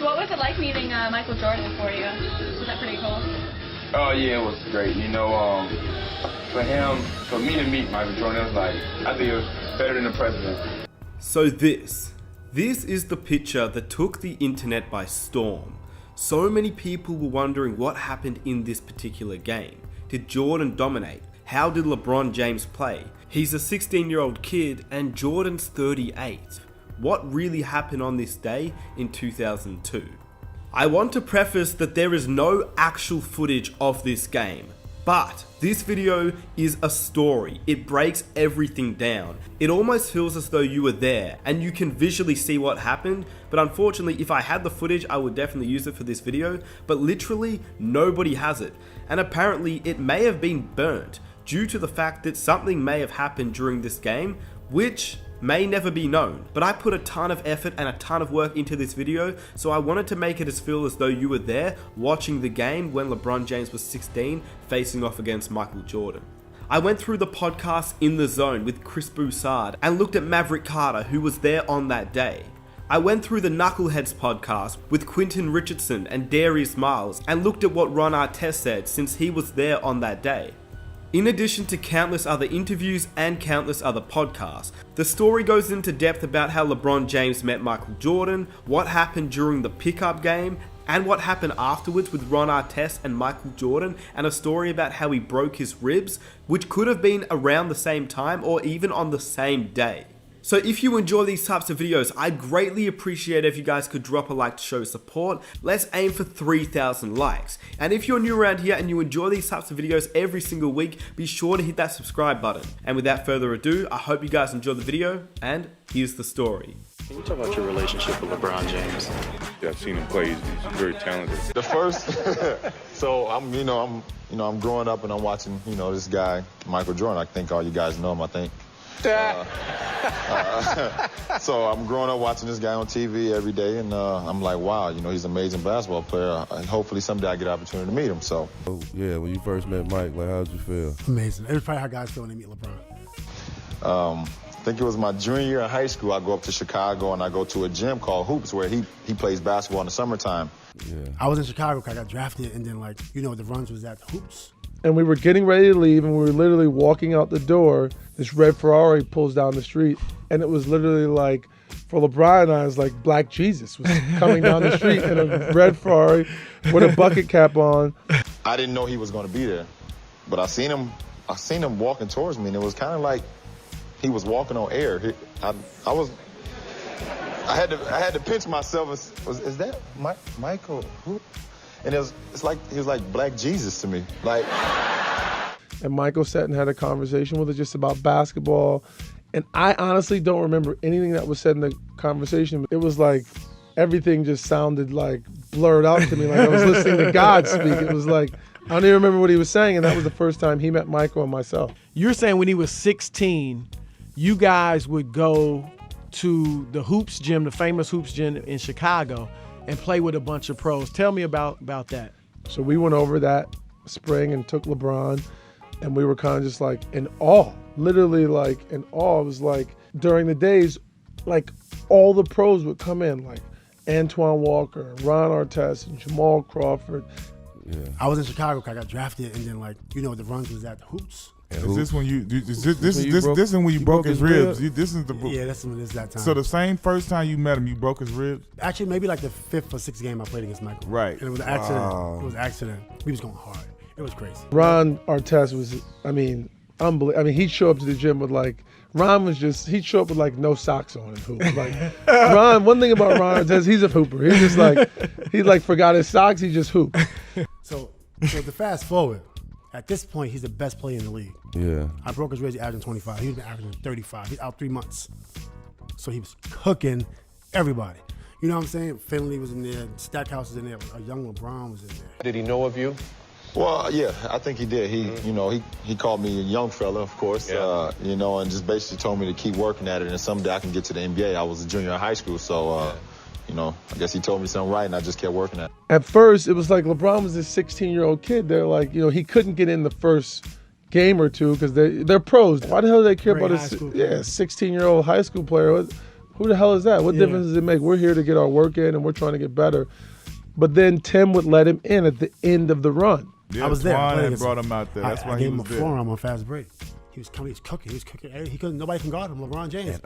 So what was it like meeting Michael Jordan for you? Was that pretty cool? Oh, yeah, it was great. You know, for me to meet Michael Jordan, it was like, I think it was better than the president. So this is the picture that took the internet by storm. So many people were wondering what happened in this particular game. Did Jordan dominate? How did LeBron James play? He's a 16-year-old kid and Jordan's 38. What really happened on this day in 2002? I want to preface that there is no actual footage of this game, but this video is a story. It breaks everything down. It almost feels as though you were there and you can visually see what happened, but unfortunately if I had the footage I would definitely use it for this video, but literally nobody has it, and apparently it may have been burnt due to the fact that something may have happened during this game which may never be known. But I put a ton of effort and a ton of work into this video, so I wanted to make it feel as though you were there watching the game when LeBron James was 16 facing off against Michael Jordan. I went through the podcast In the Zone with Chris Broussard and looked at Maverick Carter, who was there on that day. I went through the Knuckleheads podcast with Quentin Richardson and Darius Miles and looked at what Ron Artest said since he was there on that day. In addition to countless other interviews and countless other podcasts, the story goes into depth about how LeBron James met Michael Jordan, what happened during the pickup game, and what happened afterwards with Ron Artest and Michael Jordan, and a story about how he broke his ribs, which could have been around the same time or even on the same day. So if you enjoy these types of videos, I'd greatly appreciate if you guys could drop a like to show support. Let's aim for 3,000 likes. And if you're new around here and you enjoy these types of videos every single week, be sure to hit that subscribe button. And without further ado, I hope you guys enjoyed the video, and here's the story. Can you talk about your relationship with LeBron James? Yeah, I've seen him play. He's very talented. The first, so I'm growing up and I'm watching, this guy, Michael Jordan. I think all you guys know him, I think. So I'm growing up watching this guy on TV every day, and I'm like, wow, he's an amazing basketball player, and hopefully someday I get an opportunity to meet him. So, yeah, when you first met Mike, like, how did you feel? Amazing. It was probably how guys feel when they meet LeBron. I think it was my junior year in high school. I go up to Chicago and I go to a gym called Hoops where he plays basketball in the summertime. Yeah. I was in Chicago because I got drafted, and then the runs was at Hoops. And we were getting ready to leave, and we were literally walking out the door. This red Ferrari pulls down the street, and it was literally like, for LeBron and I, it was like Black Jesus was coming down the street in a red Ferrari with a bucket cap on. I didn't know he was going to be there, but I seen him walking towards me, and it was kind of like he was walking on air. I had to pinch myself. Is that Michael? Who? And it's like he was like Black Jesus to me. Like. And Michael sat and had a conversation with us just about basketball. And I honestly don't remember anything that was said in the conversation. It was like everything just sounded like blurred out to me, like I was listening to God speak. It was like, I don't even remember what he was saying, and that was the first time he met Michael and myself. You're saying when he was 16, you guys would go to the Hoops gym, the famous Hoops gym in Chicago, and play with a bunch of pros. Tell me about that. So we went over that spring and took LeBron, and we were kind of just like in awe, literally like in awe. It was like during the days, like all the pros would come in, like Antoine Walker, Ron Artest, and Jamal Crawford. Yeah. I was in Chicago because I got drafted, and then the runs was at Hoops. Is this when this is when you broke his ribs? This is the Yeah, that's that time. So the same first time you met him, you broke his ribs? Actually, maybe like the 5th or 6th game I played against Michael. Right. And it was an accident. Wow. It was an accident. He was going hard. It was crazy. Ron Artest was, unbelievable. He'd show up to the gym with he'd show up with like no socks on and hoop. Like Ron, one thing about Ron Artest, he's a hooper. He's just like, he forgot his socks, he just hooped. So to fast forward, at this point, he's the best player in the league. Yeah. I broke his ribs averaging 25. He was averaging 35. He's out 3 months. So he was cooking everybody. You know what I'm saying? Finley was in there. Stackhouse was in there. A young LeBron was in there. Did he know of you? Well, yeah, I think he did. He called me a young fella, of course, Yeah. and just basically told me to keep working at it, and someday I can get to the NBA. I was a junior in high school, so, I guess he told me something right, and I just kept working at it. At first, it was like LeBron was this 16-year-old kid. They're like, he couldn't get in the first game or two because they're pros. Why the hell do they care about a 16-year-old high school player? Who the hell is that? What difference does it make? We're here to get our work in, and we're trying to get better. But then Tim would let him in at the end of the run. Yeah, I was there. Twan had brought him out there. That's why I he gave him was a there. forearm on fast break. He was cooking. He couldn't. Nobody can guard him. LeBron James.